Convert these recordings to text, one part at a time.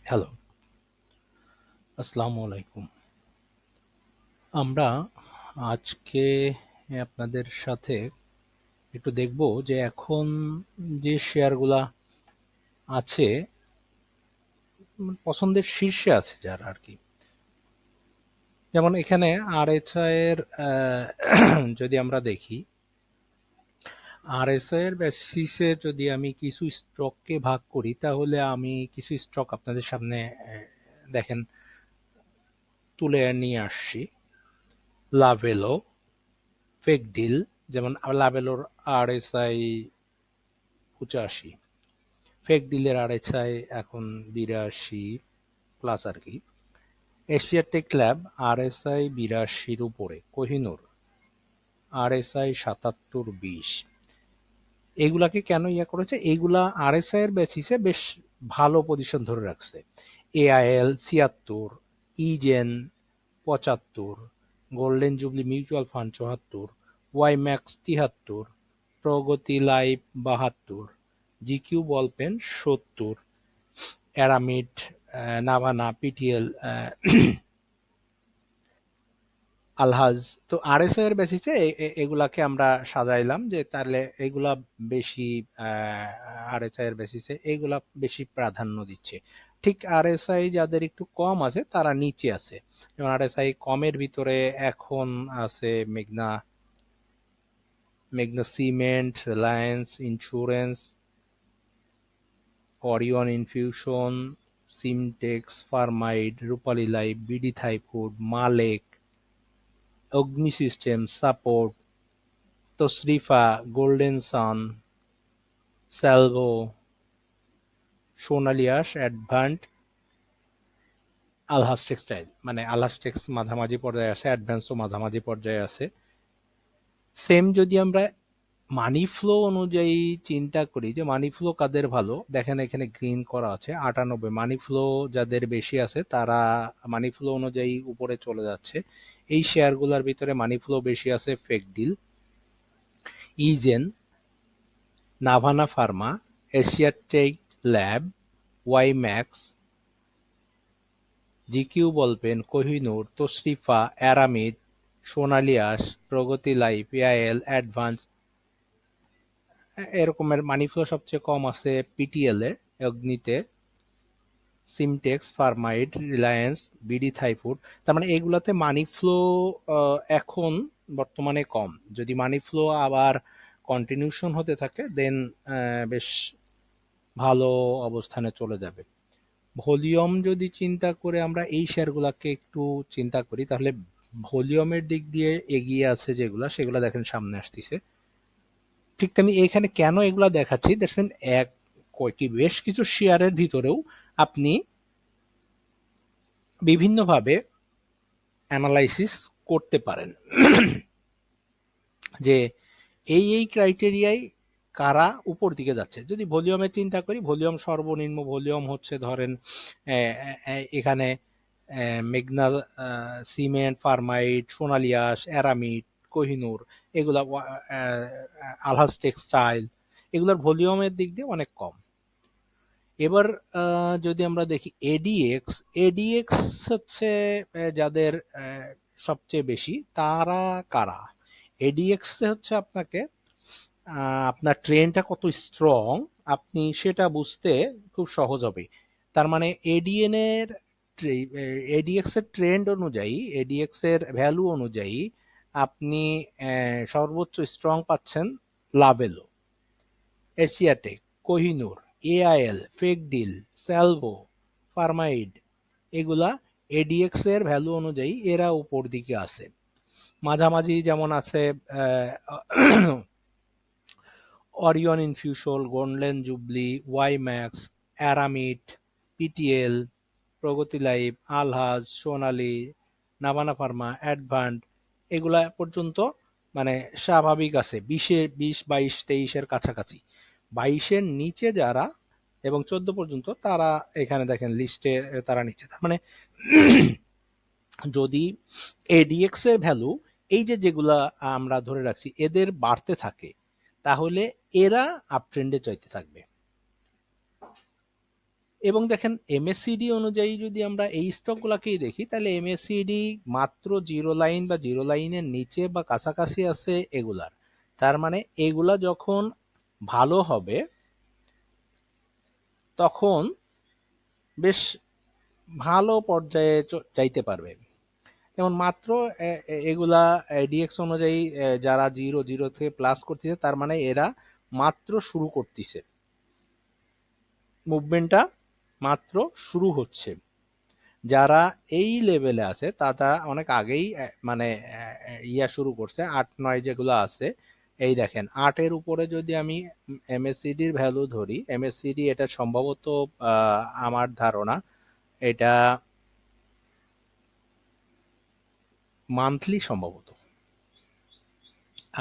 Hello, আসসালামু আলাইকুম। আমরা আজকে আপনাদের সাথে একটু দেখব যে এখন যে শেয়ারগুলা আছে, পছন্দের শীর্ষে আছে যারা আর কি। যেমন এখানে আরএসআই এর যদি আমরা দেখি, আরএসআই এর বেসিসে যদি আমি কিছু স্টককে ভাগ করি, তাহলে আমি কিছু স্টক আপনাদের সামনে দেখেন তুলে নিয়ে আসছি। লাভেলো, ফেক ডিল, যেমন লাভেলোর আরএসআই 85, ফেক ডিলের আরএসআই এখন 82 প্লাস আর কি। এশিয়াটেক ল্যাব আরএসআই 82-র উপরে, কোহিনূর আরএসআই 77-20। এগুলাকে কেন করেছে, এইগুলা আরএসআই এর বেসিসে বেশ ভালো পজিশন ধরে রাখছে। এআইএল 76, ইজেন 75, golden jubilee mutual fund 74, Wimax 73, Pragati life 72, GQ ballpen 70, Aramit, Navana, PTL, Alhaj. তো আরএসআই এর বেসিসে এগুলাকে আমরা সাজাইলাম যে তাহলে এগুলা বেশি, আরএসআই এর বেসিসে এগুলা বেশি প্রাধান্য দিচ্ছে। ঠিক আরএসআই যাদের একটু কম আছে তারা নিচে আছে। যেমন আরএসআই কমের ভিতরে এখন আছে মেঘনা, cement, Reliance insurance, Orion infusion, Simtex, Pharmaid, Rupali life, BD Thai food, Malek, Agni system, support, Tosrifa, Golden Son, Salvo, সোনালিয়াস, অ্যাডভান্ট, আলহাজ টেক্সটাইল। মানে আলহাজ টেক্স মাঝামাঝি পর্যায়ে আছে, অ্যাডভান্সও মাঝামাঝি পর্যায়ে আছে। সেম যদি আমরা মানি ফ্লো অনুযায়ী চিন্তা করি যে মানি ফ্লো কাদের ভালো, দেখেন এখানে গ্রিন করা আছে 98। মানি ফ্লো যাদের বেশি আছে তারা মানি ফ্লো অনুযায়ী উপরে চলে যাচ্ছে। এই শেয়ারগুলোর ভিতরে মানি ফ্লো বেশি আছে ফেক ডিল, ইজেন, Navana pharma, Asiatic lab, Wimax, GQ ballpen, Kohinoor, Tosrifa, Aramit, সোনালিয়াস, প্রগতি লাইফ, এআইএল, অ্যাডভান্স। এরকমের মানি ফ্লো সবচেয়ে কম আছে পিটিএল এ, অগ্নিতে, সিমটেক্স, ফার্মাইড, রিলায়েন্স, বিডি থাইফুড। তার মানে এগুলাতে মানি ফ্লো এখন বর্তমানে কম। যদি মানি ফ্লো আবার কন্টিনিউশন হতে থাকে দেন বেশ ভালো অবস্থানে চলে যাবে। ভলিউম যদি চিন্তা করে আমরা এই শেয়ারগুলোকে একটু চিন্তা করি, তাহলে ভলিউমের দিক দিয়ে এগিয়ে আছে যেগুলা, সেগুলা দেখেন সামনে আসতেছে। ঠিক তেমনি এখানে কেন এগুলা দেখাচ্ছি, দেখেন এক কয়েকটি বেশ কিছু শেয়ারের ভিতরেও আপনি বিভিন্নভাবে অ্যানালাইসিস করতে পারেন যে এই ক্রাইটেরিয়ায় কারা উপর দিকে যাচ্ছে। যদি ভলিউমের চিন্তা করি, ভলিউম সর্বনিম্ন ভলিউম হচ্ছে ধরেন এখানে মেঘনা সিমেন্ট, ফার্মাইট, সোনালিয়াস, অ্যারামিড, কোহিনূর, এগুলা আলহাজ টেক্সটাইল, এগুলোর ভলিউমের দিক দিয়ে অনেক কম। এবার যদি আমরা দেখি এডিএক্স, এডিএক্স হচ্ছে যাদের সবচেয়ে বেশি, তারা কারা? এডিএক্স হচ্ছে আপনাকে আপনার ট্রেনটা কত স্ট্রং আপনি সেটা বুঝতে খুব সহজ হবে। তার মানে এডিএন এর, এডিএক্স এর ট্রেন্ড অনুযায়ী, এডিএক্স এর ভ্যালু অনুযায়ী আপনি সর্বোচ্চ স্ট্রং পাচ্ছেন লাভেলো, এশিয়াটেক, কোহিনূর, এআইএল, ফেকডিল, স্যালভো, ফার্মাইড। এগুলা এডিএক্স এর ভ্যালু অনুযায়ী এরা উপর দিকে আছে। মাঝামাঝি যেমন আছে Orion infusion, golden jubilee, WiMAX, aramid, PTL, প্রগতি লাইফ, আলহাজ, সোনালী, নাভানা ফার্মা, অ্যাডভান্ট। এগুলা পর্যন্ত মানে স্বাভাবিক আছে, 20, 22, 23-এর কাছাকাছি। 22-এর নিচে যারা এবং 14 পর্যন্ত তারা এখানে দেখেন লিস্টে তারা নিচে। তার মানে যদি এডিএক্স এর ভ্যালু এই যে যেগুলা আমরা ধরে রাখছি এদের বাড়তে থাকে, তাহলে এরা আপ ট্রেন্ডে চাইতে থাকবে। এবং দেখেন এমএসসিডি অনুযায়ী যদি আমরা এই স্টকগুলোকেই দেখি, তাহলে এমএসসিডি মাত্র জিরো লাইন বা জিরো লাইনের নিচে বা কাছাকাছি আছে এগুলার। তার মানে এগুলা যখন ভালো হবে তখন বেশ ভালো পর্যায়ে যাইতে পারবে। যেমন মাত্র এগুলা ডিএক্স অনুযায়ী যারা জিরো জিরো থেকে প্লাস করতেছে, তার মানে এরা মাত্র শুরু করতেছে, মুভমেন্টটা মাত্র শুরু হচ্ছে। যারা এই লেভেলে আছে তারা অনেক আগেই মানে ইয়া শুরু করছে। 8 9 যেগুলো আছে, এই দেখেন 8-এর উপরে যদি আমি এমএসসিডির ভ্যালু ধরি, এমএসসিডি এটা সম্ভবত আমার ধারণা এটা মান্থলি সম্ভবত।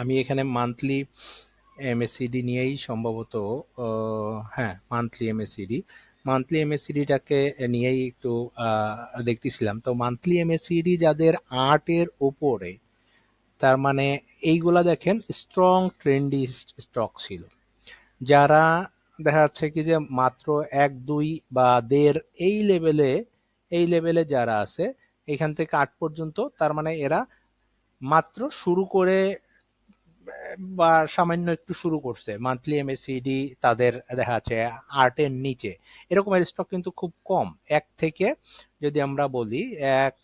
আমি এখানে মান্থলি এমএসসিডি নিয়েই সম্ভবত হ্যাঁ মান্থলি এমএসসিডি, মান্থলি এমএসসিডিটাকে নিয়েই একটু দেখতেছিলাম। তো মান্থলি এমএসসিডি যাদের 8-এর উপরে, তার মানে এইগুলা দেখেন স্ট্রং ট্রেন্ডি স্টক ছিল। যারা দেখা যাচ্ছে কি যে মাত্র 1 2 বা 1.5 এই লেভেলে যারা আছে এখান থেকে 8 পর্যন্ত, তার মানে এরা মাত্র শুরু করে বা সামান্য একটু শুরু করছে। মান্থলি এমএসিডি তাদের দেখা যাচ্ছে 8-এর নিচে, এরকমের স্টক কিন্তু খুব কম। এক থেকে যদি আমরা বলি 1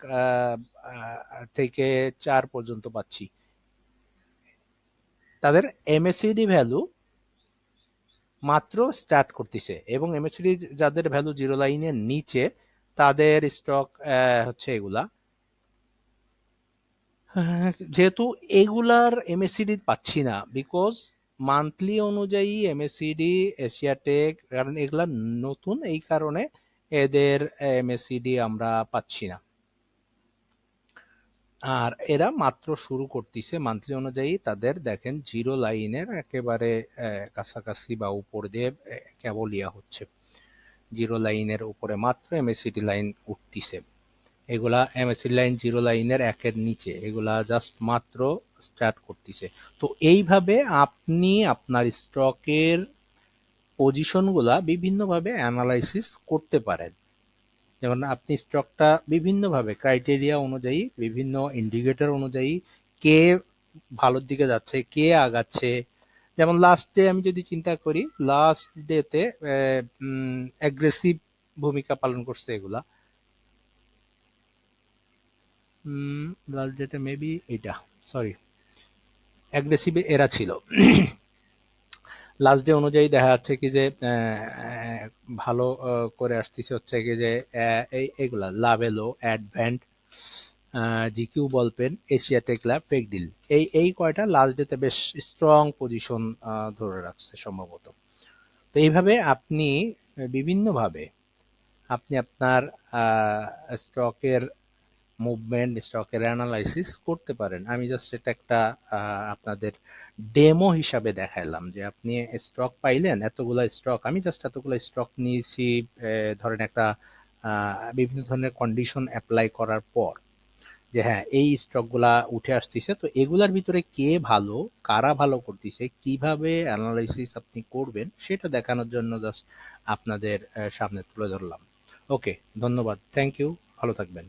থেকে 4 পর্যন্ত পাচ্ছি তাদের এমএসিডি ভ্যালু মাত্র স্টার্ট করতেছে। এবং এমএসিডি যাদের ভ্যালু জিরো লাইনের নিচে তাদের স্টক হচ্ছে এগুলা। যেহেতু এগুলার এমএসসিডি পাচ্ছি না, বিকজ মান্থলি অনুযায়ী এমএসসিডি, এশিয়াটেক, কারণ এগুলা নতুন, এই কারণে এদের এমএসসিডি আমরা পাচ্ছি না। আর এরা মাত্র শুরু করতেছে। মান্থলি অনুযায়ী তাদের দেখেন জিরো লাইনের একেবারে কাছাকাছি বা উপর দিয়ে কেবল ইয়া হচ্ছে, জিরো লাইনের উপরে মাত্র এমএসসিডি লাইন উঠতিছে। এগুলা এমএসসি লাইন জিরো লাইনের 1-এর নিচে, এগুলা জাস্ট মাত্র স্টার্ট করতেছে। তো এইভাবে আপনি আপনার স্টকের পজিশনগুলা বিভিন্নভাবে অ্যানালাইসিস করতে পারেন। যেমন আপনি স্টকটা বিভিন্নভাবে ক্রাইটেরিয়া অনুযায়ী, বিভিন্ন ইন্ডিকেটর অনুযায়ী, কে ভালোর দিকে যাচ্ছে, কে আগাচ্ছে। যেমন লাস্ট ডে আমি যদি চিন্তা করি, লাস্ট ডেতে অ্যাগ্রেসিভ ভূমিকা পালন করছে এগুলা। লাস্ট ডেটে মেবি এটা, সরি, অ্যাগ্রেসিভ এরা ছিল। লাস্ট ডে অনুযায়ী দেখা যাচ্ছে কি যে ভালো করে আসতেছে হচ্ছে কি যে এইগুলা Lovello, Advent, GQ ballpen, Asia tech lab, fake deal, এই কয়টা লাস্ট ডেতে বেশ স্ট্রং পজিশন ধরে রাখছে সম্ভবত। তো এইভাবে আপনি বিভিন্নভাবে আপনি আপনার স্টকের মুভমেন্ট, স্টকের অ্যানালাইসিস করতে পারেন। আমি জাস্ট এটা একটা আপনাদের ডেমো হিসাবে দেখাইলাম যে আপনি স্টক পাইলেন এতগুলা স্টক, আমি জাস্ট এতগুলো স্টক নিয়েছি ধরেন একটা বিভিন্ন ধরনের কন্ডিশন অ্যাপ্লাই করার পর, যে হ্যাঁ এই স্টকগুলা উঠে আসতেছে, তো এগুলার ভিতরে কে ভালো, কারা ভালো করতেছে, কিভাবে অ্যানালাইসিস আপনি করবেন সেটা দেখানোর জন্য জাস্ট আপনাদের সামনে তুলে ধরলাম। ওকে, ধন্যবাদ, থ্যাংক ইউ, ভালো থাকবেন।